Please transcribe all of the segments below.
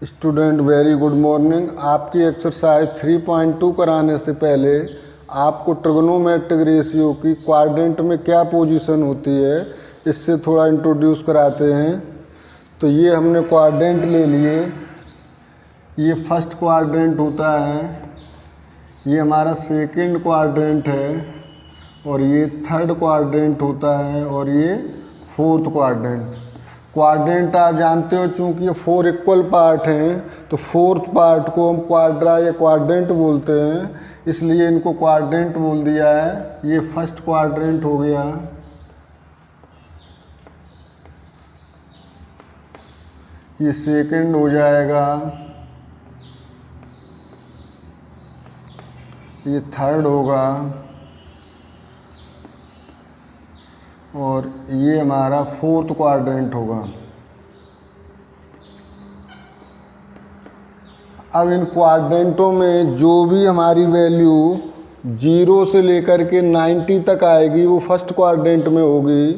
Student very good morning. आपकी exercise 3.2 कराने से पहले आपको ट्रिग्नोमेट्रिक रेशियो की क्वाड्रेंट में क्या पोजीशन होती है इससे थोड़ा इंट्रोड्यूस कराते हैं। तो ये हमने क्वाड्रेंट ले लिए। ये फर्स्ट क्वाड्रेंट होता है, ये हमारा सेकंड क्वाड्रेंट है, और ये थर्ड क्वाड्रेंट होता है, और ये फोर्थ क्वाड्रेंट। क्वाड्रेंट आप जानते हो, चूँकि ये 4 इक्वल पार्ट हैं तो फोर्थ पार्ट को हम क्वाड्रा या क्वाड्रेंट बोलते हैं, इसलिए इनको क्वाड्रेंट बोल दिया है। ये फर्स्ट क्वाड्रेंट हो गया, ये सेकंड हो जाएगा, ये थर्ड होगा, और ये हमारा फोर्थ क्वाड्रेंट होगा। अब इन क्वाड्रेंटों में जो भी हमारी वैल्यू 0 से लेकर के 90 तक आएगी वो फर्स्ट क्वाड्रेंट में होगी,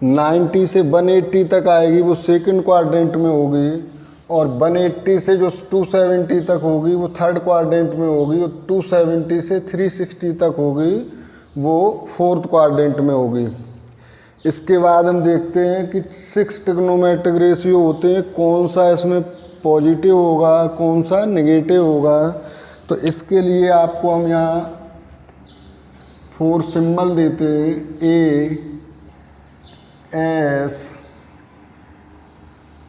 90 से 180 तक आएगी वो सेकंड क्वाड्रेंट में होगी, और 180 से जो 270 तक होगी वो थर्ड क्वाड्रेंट में होगी, और 270 से 360 तक होगी वो फोर्थ क्वाड्रेंट में होगी। इसके बाद हम देखते हैं कि 6 ट्रिग्नोमेट्रिक रेशियो होते हैं, कौन सा इसमें पॉजिटिव होगा कौन सा नेगेटिव होगा। तो इसके लिए आपको हम यहाँ 4 सिंबल देते हैं, ए, एस,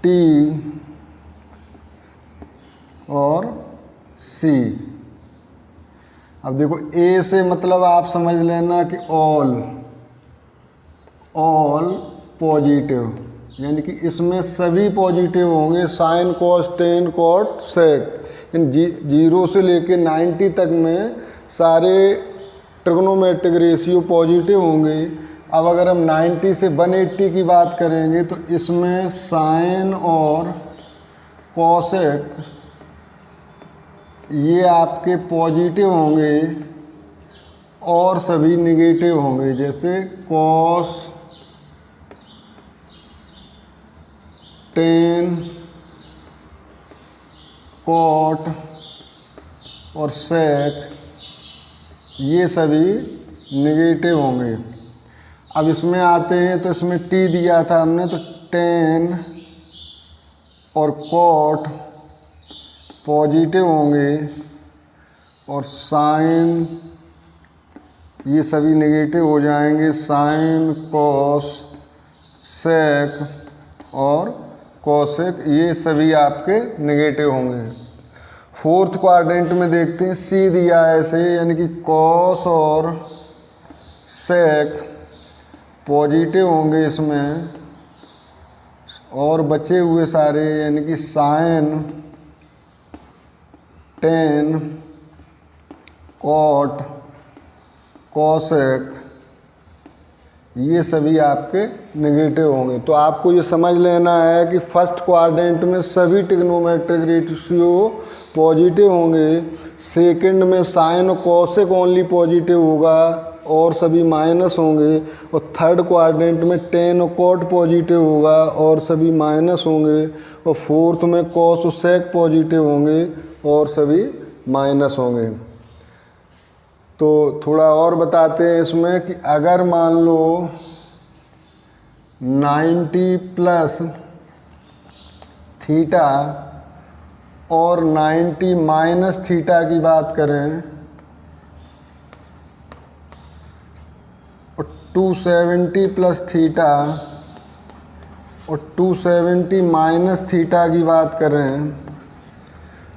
टी और सी। अब देखो, ए से मतलब आप समझ लेना कि ऑल पॉजिटिव, यानी कि इसमें सभी पॉजिटिव होंगे, sine cos tan cot sec. इन 0 से लेके 90 तक में सारे ट्रिग्नोमेट्रिक रेशियो पॉजिटिव होंगे। अब अगर हम 90 से 180 की बात करेंगे तो इसमें साइन और कॉसेक ये आपके पॉजिटिव होंगे और सभी नेगेटिव होंगे, जैसे कॉस, टेन, कॉट और सेक ये सभी नेगेटिव होंगे। अब इसमें आते हैं तो इसमें टी दिया था हमने, तो टेन और कॉट पॉजिटिव होंगे और साइन ये सभी नेगेटिव हो जाएंगे, साइन कॉस सेक और कॉसेक ये सभी आपके नेगेटिव होंगे। फोर्थ क्वाड्रेंट में देखते हैं, सी दिया है ऐसे, यानी कि कॉस और सेक पॉजिटिव होंगे इसमें, और बचे हुए सारे यानी कि साइन, टेन, कॉट, कॉसेक ये सभी आपके नेगेटिव होंगे। तो आपको ये समझ लेना है कि फर्स्ट क्वाड्रेंट में सभी ट्रिग्नोमेट्रिक रेशियो पॉजिटिव होंगे, सेकंड में साइन और कॉसेक ओनली पॉजिटिव होगा और सभी माइनस होंगे, और थर्ड क्वाड्रेंट में टेन और कॉट पॉजिटिव होगा और सभी माइनस होंगे, और फोर्थ में कॉस और सेक पॉजिटिव होंगे और सभी माइनस होंगे। तो थोड़ा और बताते हैं इसमें कि अगर मान लो 90 प्लस थीटा और 90 माइनस थीटा की बात करें, और 270 प्लस थीटा और 270 माइनस थीटा की बात करें,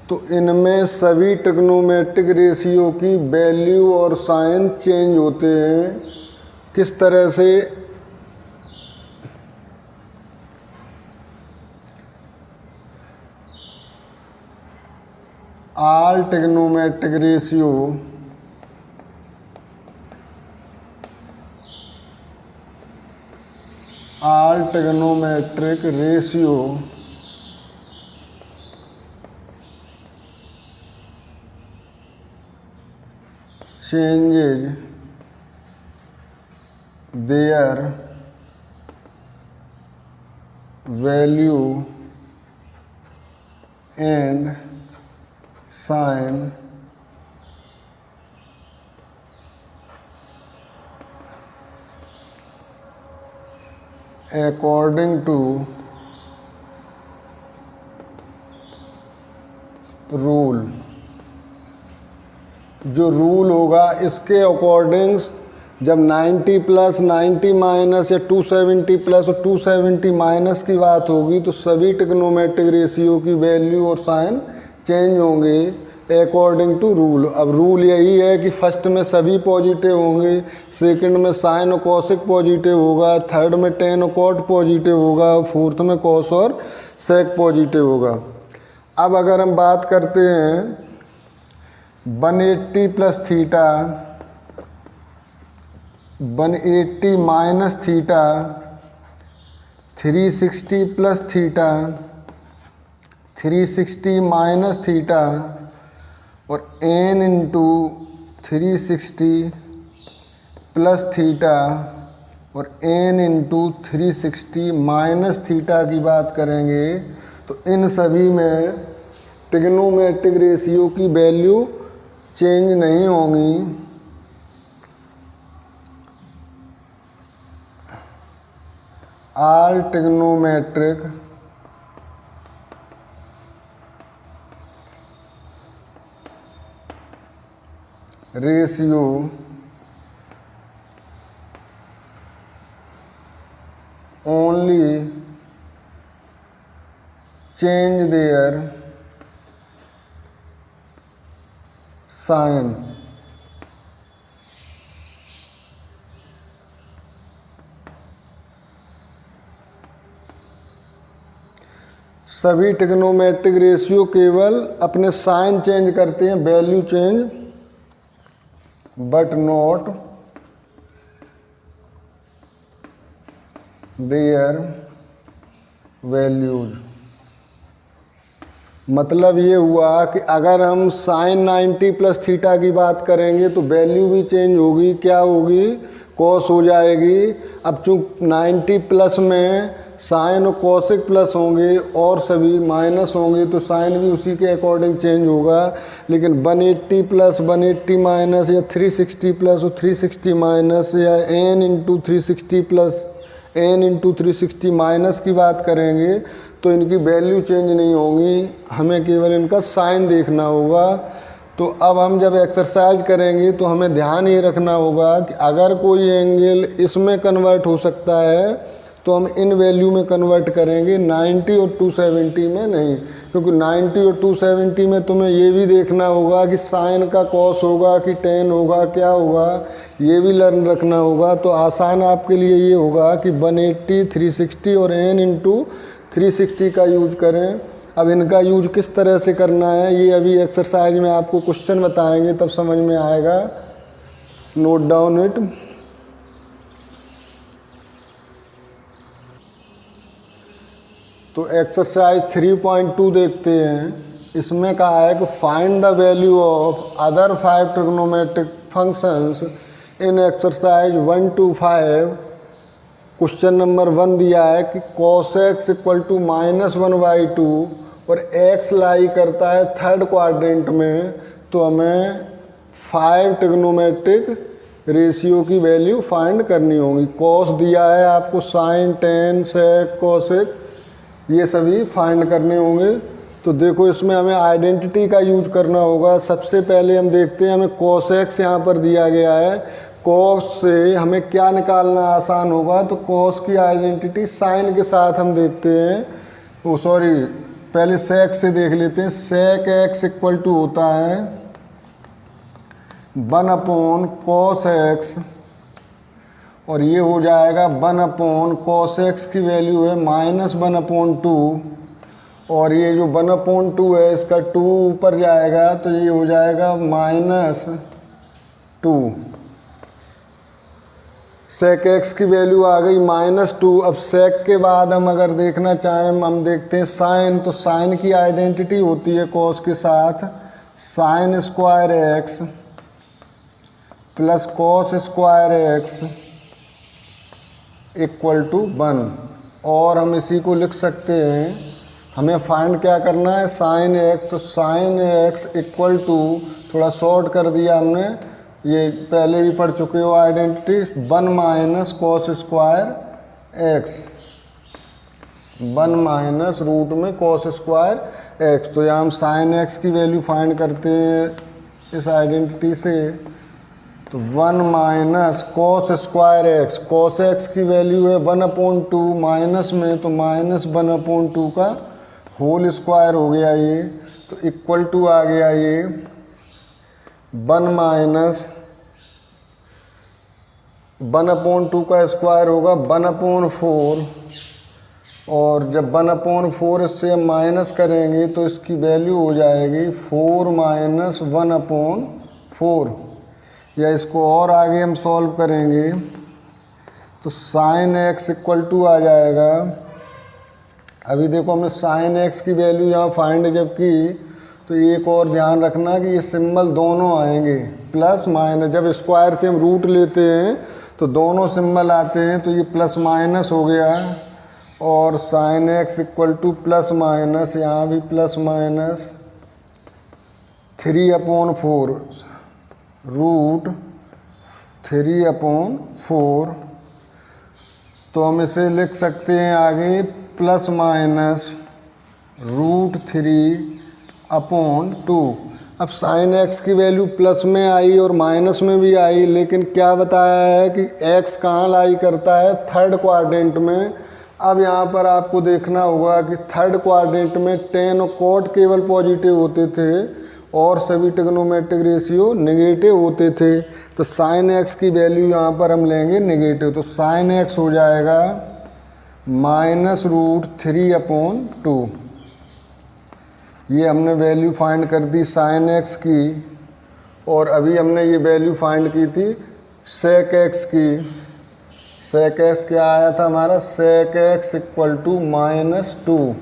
तो इनमें सभी ट्रिग्नोमेट्रिक रेशियो की वैल्यू और साइन चेंज होते हैं। किस तरह से? All trigonometric ratio changes their value and sign according to rule. जो रूल होगा इसके अकॉर्डिंग्स जब 90 प्लस 90 माइनस या 270 प्लस और 270 माइनस की बात होगी तो सभी ट्रिग्नोमेट्रिक रेशियो की वैल्यू और साइन चेंज होंगे अकॉर्डिंग टू रूल। अब रूल यही है कि फर्स्ट में सभी पॉजिटिव होंगे, सेकंड में साइन और कॉसिक पॉजिटिव होगा, थर्ड में टेन और कॉट पॉजिटिव होगा, फोर्थ में कॉस और सेक पॉजिटिव होगा। अब अगर हम बात करते हैं 180 plus theta 180 minus theta 360 plus theta 360 minus theta और n इंटू 360 प्लस थीटा और n इंटू 360 माइनस थीटा की बात करेंगे तो इन सभी में ट्रिग्नोमेट्रिक रेशियो की वैल्यू चेंज नहीं होंगी। All trigonometric ratio only change their sign. सभी ट्रिग्नोमेट्रिक रेशियो केवल अपने साइन चेंज करते हैं, value change but not their values. मतलब ये हुआ कि अगर हम साइन 90 प्लस थीटा की बात करेंगे तो वैल्यू भी चेंज होगी, क्या होगी, कॉस हो जाएगी। अब चूँकि 90 प्लस में साइन और कॉसिक प्लस होंगे और सभी माइनस होंगे तो साइन भी उसी के अकॉर्डिंग चेंज होगा। लेकिन 180 प्लस 180 माइनस या 360 प्लस और 360 माइनस या n into 360 plus n into 360 minus की बात करेंगे तो इनकी वैल्यू चेंज नहीं होंगी, हमें केवल इनका साइन देखना होगा। तो अब हम जब एक्सरसाइज करेंगे तो हमें ध्यान ये रखना होगा कि अगर कोई एंगल इसमें कन्वर्ट हो सकता है तो हम इन वैल्यू में कन्वर्ट करेंगे, 90 और 270 में नहीं। क्योंकि 90 और 270 में तुम्हें ये भी देखना होगा कि साइन का कॉस होगा कि टेन होगा, क्या होगा, ये भी लर्न रखना होगा। तो आसान आपके लिए ये होगा कि 180 360 और n इंटू 360 का यूज करें। अब इनका यूज किस तरह से करना है ये अभी एक्सरसाइज में आपको क्वेश्चन बताएंगे तब समझ में आएगा। Note down it. तो एक्सरसाइज 3.2 देखते हैं। इसमें कहा है कि find the value of other 5 trigonometric functions in exercise 1 to 5। Question number 1 दिया है कि cos x इक्वल टू -1/2 और x लाई करता है थर्ड क्वाड्रेंट में। तो हमें 5 ट्रिग्नोमेट्रिक रेशियो की वैल्यू फाइंड करनी होगी। cos दिया है आपको, साइन, टेन, सेक, कॉसेक ये सभी फाइंड करने होंगे। तो देखो इसमें हमें आइडेंटिटी का यूज करना होगा। सबसे पहले हम देखते हैं, हमें cos x यहाँ पर दिया गया है। cos से हमें क्या निकालना आसान होगा, तो cos की आइडेंटिटी साइन के साथ हम देखते हैं। ओ सॉरी, पहले sec से देख लेते हैं। sec x इक्वल टू होता है 1/cos x और ये हो जाएगा 1/cos x की वैल्यू है -1/2 और ये जो 1/2 है इसका 2 ऊपर जाएगा तो ये हो जाएगा -2। sec x की वैल्यू आ गई -2। अब sec के बाद हम अगर देखना चाहें, हम देखते हैं साइन। तो साइन की आइडेंटिटी होती है cos के साथ sin square x plus cos square x equal to 1। और हम इसी को लिख सकते हैं हमें फाइंड क्या करना है, साइन एक्स। तो साइन एक्स इक्वल टू, थोड़ा शॉर्ट कर दिया हमने, ये पहले भी पढ़ चुके हो identity, 1 minus cos square x, 1 minus root में कॉस स्क्वायर एक्स। तो यहाँ हम साइन एक्स की वैल्यू फाइंड करते हैं इस आइडेंटिटी से। तो 1 minus cos square x, cos x की वैल्यू है 1/2 माइनस में, तो माइनस 1/2 का होल स्क्वायर हो गया ये। तो इक्वल टू आ गया ये 1 माइनस 1/2 का स्क्वायर होगा 1/4, और जब 1/4 इससे हम माइनस करेंगे तो इसकी वैल्यू हो जाएगी 4 माइनस 1/4। या इसको और आगे हम सॉल्व करेंगे तो साइन एक्स इक्वल टू आ जाएगा, अभी देखो हमने साइन एक्स की वैल्यू यहाँ फाइंड जब की, तो एक और ध्यान रखना कि ये सिंबल दोनों आएंगे प्लस माइनस। जब स्क्वायर से हम रूट लेते हैं तो दोनों सिंबल आते हैं, तो ये प्लस माइनस हो गया, और sign x equal two plus minus, यहाँ भी प्लस माइनस 3/4 रूट 3/4। तो हम इसे लिख सकते हैं आगे प्लस माइनस रूट 3/2। अब साइन एक्स की वैल्यू प्लस में आई और माइनस में भी आई, लेकिन क्या बताया है कि एक्स कहाँ लाई करता है, थर्ड क्वाड्रेंट में। अब यहाँ पर आपको देखना होगा कि थर्ड क्वाड्रेंट में टेन और कॉट केवल पॉजिटिव होते थे और सभी ट्रिग्नोमेट्रिक रेशियो नेगेटिव होते थे। तो साइन एक्स की वैल्यू यहाँ पर हम लेंगे नेगेटिव, तो साइन एक्स हो जाएगा माइनस रूट 3/2। ये हमने वैल्यू फाइंड कर दी साइन एक्स की, और अभी हमने ये वैल्यू फाइंड की थी सेक एक्स की। सेक एक्स क्या आया था हमारा, सेक एक्स इक्वल टू -2,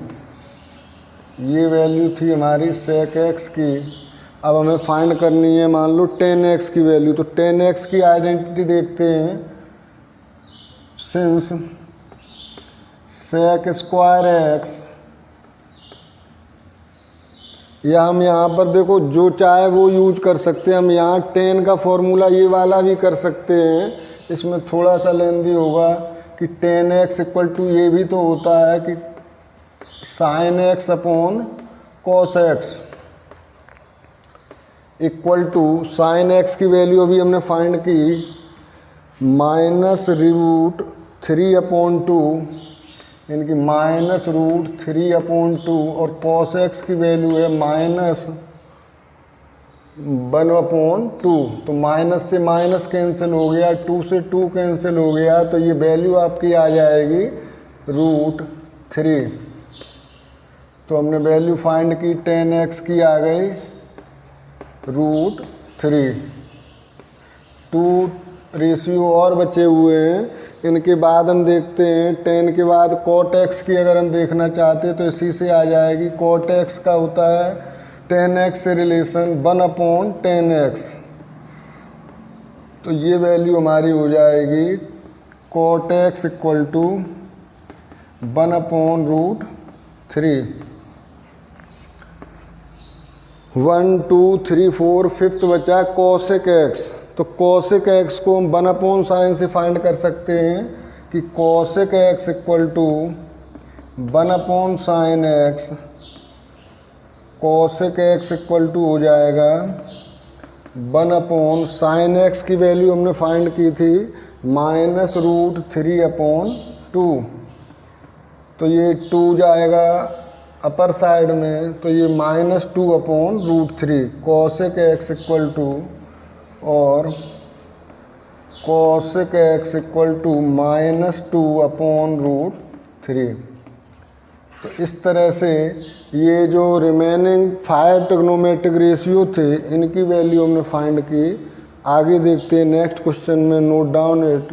ये वैल्यू थी हमारी सेक एक्स की। अब हमें फाइंड करनी है मान लो टेन एक्स की वैल्यू, तो टेन एक्स की आइडेंटिटी देखते हैं। सिंस सेक स्क्वायर एक्स, या हम यहाँ पर देखो जो चाहे वो यूज कर सकते हैं। हम यहाँ टेन का फॉर्मूला ये वाला भी कर सकते हैं, इसमें थोड़ा सा लेंदी होगा कि टेन एक्स इक्वल टू ये भी तो होता है कि sine x upon cos x equal to sine x की वैल्यू अभी हमने फाइंड की माइनस रूट 3/2, यानी कि माइनस रूट 3/2, और कॉस एक्स की वैल्यू है -1/2। तो माइनस से माइनस कैंसिल हो गया, 2 से 2 कैंसिल हो गया, तो ये वैल्यू आपकी आ जाएगी रूट 3। तो हमने वैल्यू फाइंड की टेन एक्स की आ गई रूट 3। 2 रेशियो और बचे हुए हैं, इनके बाद हम देखते हैं टेन के बाद कॉट एक्स की अगर हम देखना चाहते हैं तो इसी से आ जाएगी। कॉट एक्स का होता है टेन एक्स से रिलेशन 1/10x, तो ये वैल्यू हमारी हो जाएगी cot x equal to 1/√3। 1 2 3 4 fifth बचा कोसेक एक्स। तो कोसेक एक्स को हम 1/sin से फाइंड कर सकते हैं कि cosec x equal to 1/sin x। Cosec x equal to हो जाएगा 1/sin x की वैल्यू हमने फाइंड की थी -√3/2। तो ये 2 जाएगा अपर साइड में, तो ये -2/√3 कोसेक एक्स इक्वल टू, और कोसेक एक्स इक्वल टू -2/√3। तो इस तरह से ये जो रिमेनिंग 5 ट्रिग्नोमेट्रिक रेशियो थे इनकी वैल्यू हमने फाइंड की। आगे देखते हैं नेक्स्ट क्वेश्चन में, नोट डाउन इट।